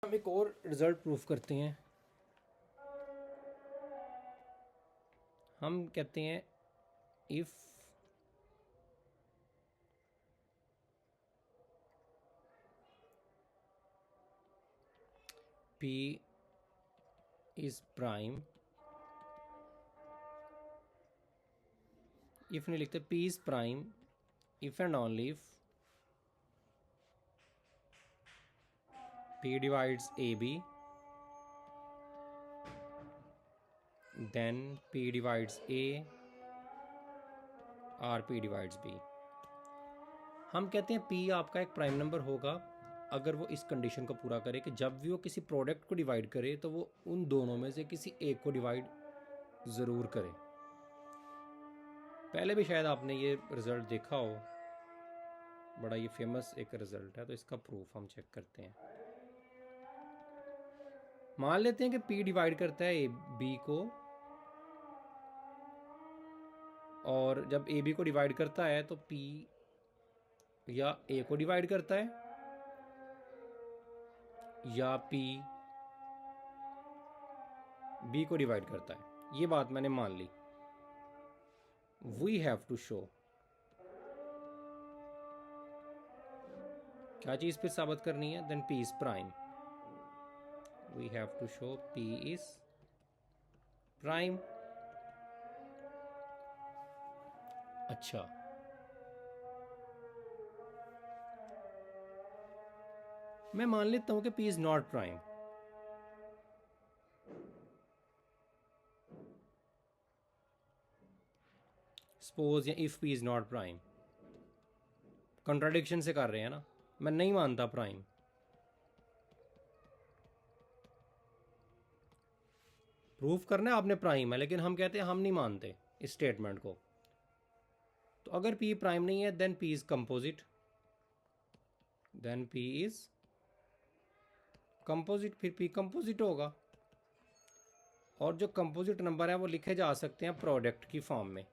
हम एक और रिजल्ट प्रूफ करते हैं। हम कहते हैं if P is prime, if नहीं लिखते, P is prime if and only if P divides AB, then P divides A और P divides B। हम कहते हैं P आपका एक प्राइम नंबर होगा अगर वो इस कंडीशन को पूरा करे कि जब भी वो किसी प्रोडक्ट को डिवाइड करे तो वो उन दोनों में से किसी एक को डिवाइड ज़रूर करे। पहले भी शायद आपने ये रिज़ल्ट देखा हो, बड़ा ये फेमस एक रिज़ल्ट है। तो इसका प्रूफ हम चेक करते हैं। मान लेते हैं कि P डिवाइड करता है B को, और जब AB को डिवाइड करता है तो P या A को डिवाइड करता है या P B को डिवाइड करता है। ये बात मैंने मान ली। वी हैव टू शो, क्या चीज़ फिर साबित करनी है? Then P is prime. We have to show P is prime. अच्छा, मैं मान लेता हूं कि P is not prime. Suppose या if P is not prime, contradiction से कर रहे हैं ना, मैं नहीं मानता प्राइम। प्रूफ करना है आपने प्राइम है, लेकिन हम कहते हैं हम नहीं मानते इस स्टेटमेंट को। तो अगर P प्राइम नहीं है then P is composite, then P is composite, फिर P कंपोजिट होगा। और जो कंपोजिट नंबर है वो लिखे जा सकते हैं प्रोडक्ट की फॉर्म में।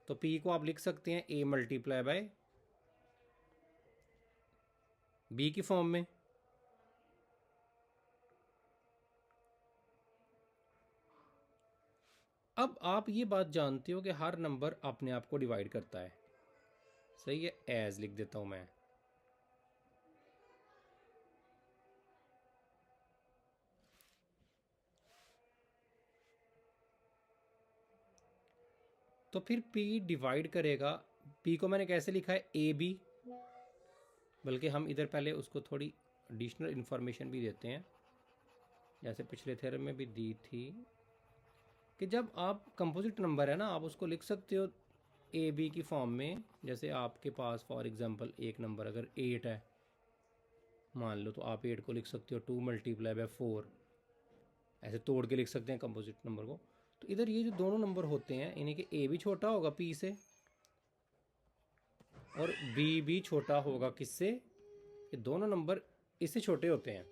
तो P को आप लिख सकते हैं A मल्टीप्लाई बाय B की फॉर्म में। अब आप ये बात जानते हो कि हर नंबर अपने आप को डिवाइड करता है, सही है? एज लिख देता हूं मैं। तो फिर P डिवाइड करेगा, P को मैंने कैसे लिखा है? AB, बल्कि हम इधर पहले उसको थोड़ी एडिशनल इंफॉर्मेशन भी देते हैं, जैसे पिछले थ्योरम में भी दी थी कि जब आप कंपोजिट नंबर है ना, आप उसको लिख सकते हो AB की फॉर्म में। जैसे आपके पास फॉर एग्जांपल एक नंबर अगर 8 है मान लो, तो आप 8 को लिख सकते हो 2 मल्टीप्लाई बाय 4, ऐसे तोड़ के लिख सकते हैं कंपोजिट नंबर को। तो इधर ये जो दोनों नंबर होते हैं इन्हें कि A भी छोटा होगा P से और B भी छोटा होगा किससे? ये दोनों नंबर इससे छोटे होते हैं।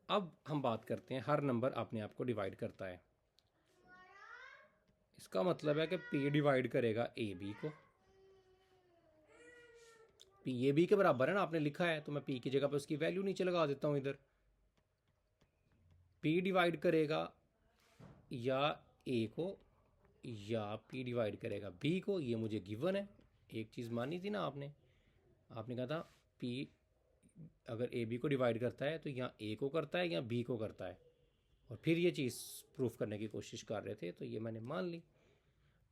अब हम बात करते हैं हर नंबर अपने आप को डिवाइड करता है। इसका मतलब है कि P डिवाइड करेगा AB को। P AB के बराबर है ना, आपने लिखा है, तो मैं P की जगह पे उसकी वैल्यू नीचे लगा देता हूं इधर। P डिवाइड करेगा या A को या P डिवाइड करेगा B को, ये मुझे गिवन है। एक चीज़ मानी थी ना आपने, आपने कहा था P अगर AB को डिवाइड करता है तो या A को करता है या B को करता है, और फिर ये चीज़ प्रूफ करने की कोशिश कर रहे थे, तो ये मैंने मान ली।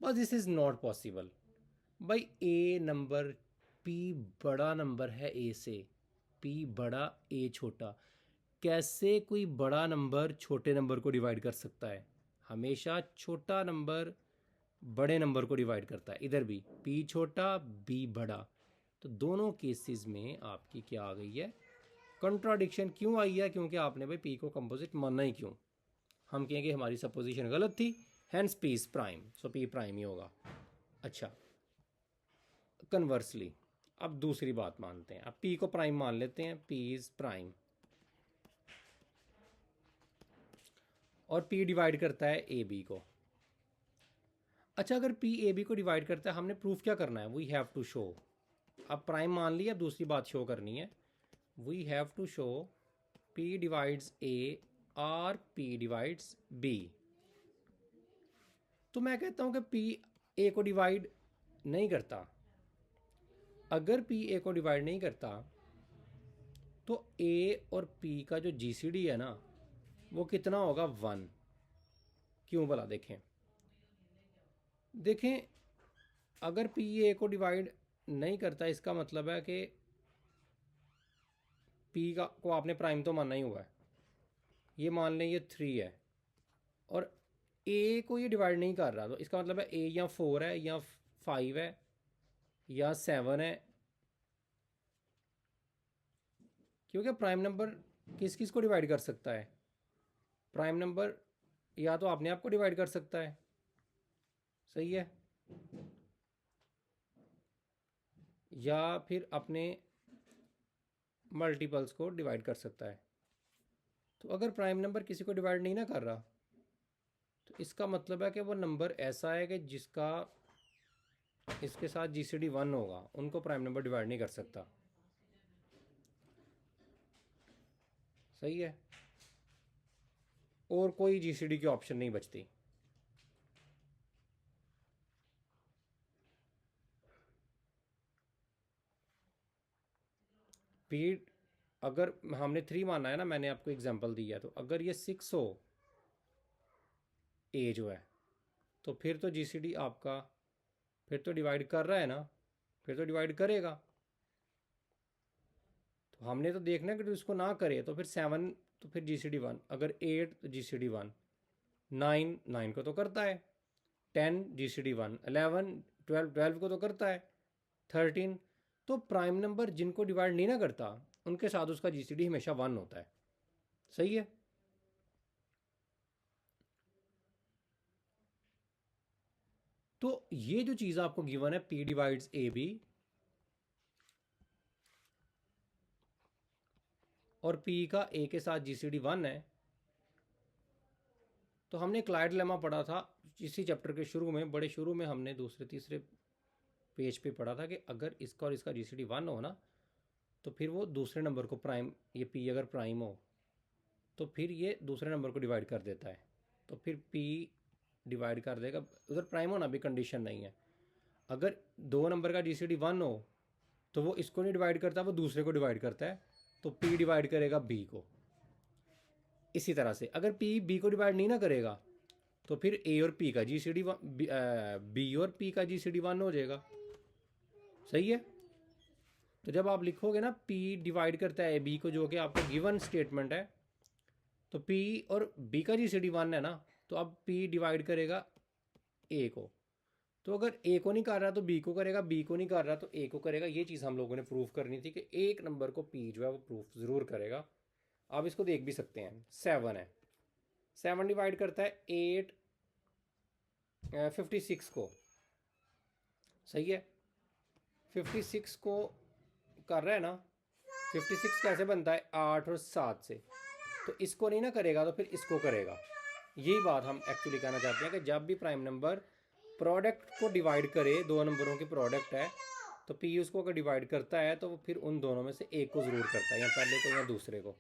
बस दिस इज़ नॉट पॉसिबल भाई। A नंबर, P बड़ा नंबर है A से, P बड़ा A छोटा, कैसे कोई बड़ा नंबर छोटे नंबर को डिवाइड कर सकता है? हमेशा छोटा नंबर बड़े नंबर को डिवाइड करता है। इधर भी P छोटा B बड़ा, तो दोनों केसेस में आपकी क्या आ गई है? कंट्राडिक्शन। क्यों आई है? क्योंकि आपने भाई P को कंपोजिट मानना ही क्यों? हम कहेंगे हमारी सपोजिशन गलत थी, hence P is prime, so P prime ही होगा। अच्छा, कन्वर्सली अब दूसरी बात मानते हैं। अब P को प्राइम मान लेते हैं, P इज प्राइम, और P डिवाइड करता है AB को। अच्छा, अगर P AB को डिवाइड करता है, हमने प्रूफ क्या करना है? We have to show. अब प्राइम मान लिया, अब दूसरी बात शो करनी है। We have to show P divides A और P डिवाइड्स B, तो मैं कहता हूं कि P A को डिवाइड नहीं करता। अगर P A को डिवाइड नहीं करता तो A और P का जो GCD है ना वो कितना होगा, 1। क्यों भला? देखें देखें, अगर P A को डिवाइड नहीं करता इसका मतलब है कि P को आपने प्राइम तो मानना ही हुआ है। ये मान लें ये 3 है और A को ये डिवाइड नहीं कर रहा, तो इसका मतलब है A या 4 है या 5 है या 7 है, क्योंकि प्राइम नंबर किस किस को डिवाइड कर सकता है? प्राइम नंबर या तो अपने आप को डिवाइड कर सकता है, सही है, या फिर अपने मल्टीपल्स को डिवाइड कर सकता है। तो अगर प्राइम नंबर किसी को डिवाइड नहीं ना कर रहा तो इसका मतलब है कि वो नंबर ऐसा है कि जिसका इसके साथ GCD 1 होगा, उनको प्राइम नंबर डिवाइड नहीं कर सकता, सही है, और कोई GCD की ऑप्शन नहीं बचती। P अगर हमने 3 माना है ना, मैंने आपको एग्जांपल दिया, तो अगर ये 6 हो A जो है, तो फिर तो GCD आपका फिर तो डिवाइड कर रहा है ना, फिर तो डिवाइड करेगा। तो हमने तो देखना है कि तो इसको ना करे, तो फिर 7 तो फिर GCD 1, अगर 8 तो GCD 1, 9 को तो करता है, 10 GCD 1, 11 12 को तो करता है, 13। तो प्राइम नंबर जिनको डिवाइड नहीं ना करता उनके साथ उसका GCD हमेशा 1 होता है, सही है। तो ये जो चीज़ आपको गिवन है P डिवाइड्स AB और P का A के साथ GCD 1 है, तो हमने क्लाइड लेमा पढ़ा था इसी चैप्टर के शुरू में, बड़े शुरू में हमने दूसरे तीसरे पेज पे पढ़ा था कि अगर इसका और इसका GCD 1 हो ना तो फिर वो दूसरे नंबर को प्राइम, ये P अगर प्राइम हो तो फिर ये दूसरे नंबर को डिवाइड कर देता है, तो फिर P डिवाइड कर देगा, उधर प्राइम होना भी कंडीशन नहीं है। अगर 2 नंबर का GCD 1 हो तो वो इसको नहीं डिवाइड करता, वो दूसरे को डिवाइड करता है, तो P डिवाइड करेगा B को। इसी तरह से अगर P B को डिवाइड नहीं ना करेगा तो फिर A और P का GCD B और P का GCD 1 हो जाएगा, सही है। तो जब आप लिखोगे ना P डिवाइड करता है B को, जो कि आपका गिवन स्टेटमेंट है, तो P और B का GCD 1 है ना, तो अब P डिवाइड करेगा A को। तो अगर A को नहीं कर रहा तो B को करेगा, B को नहीं कर रहा तो A को करेगा। ये चीज़ हम लोगों ने प्रूफ करनी थी कि एक नंबर को P जो है वो प्रूफ ज़रूर करेगा। आप इसको देख भी सकते हैं, 7 है, 7 डिवाइड करता है 8 56 को, सही है। 56 को कर रहा है ना, 56 कैसे बनता है, 8 और 7 से, तो इसको नहीं ना करेगा तो फिर इसको करेगा। यही बात हम एक्चुअली कहना चाहते हैं कि जब भी प्राइम नंबर प्रोडक्ट को डिवाइड करे, 2 नंबरों की प्रोडक्ट है, तो P उसको अगर डिवाइड करता है तो वो फिर उन दोनों में से एक को ज़रूर करता है, या पहले को या दूसरे को।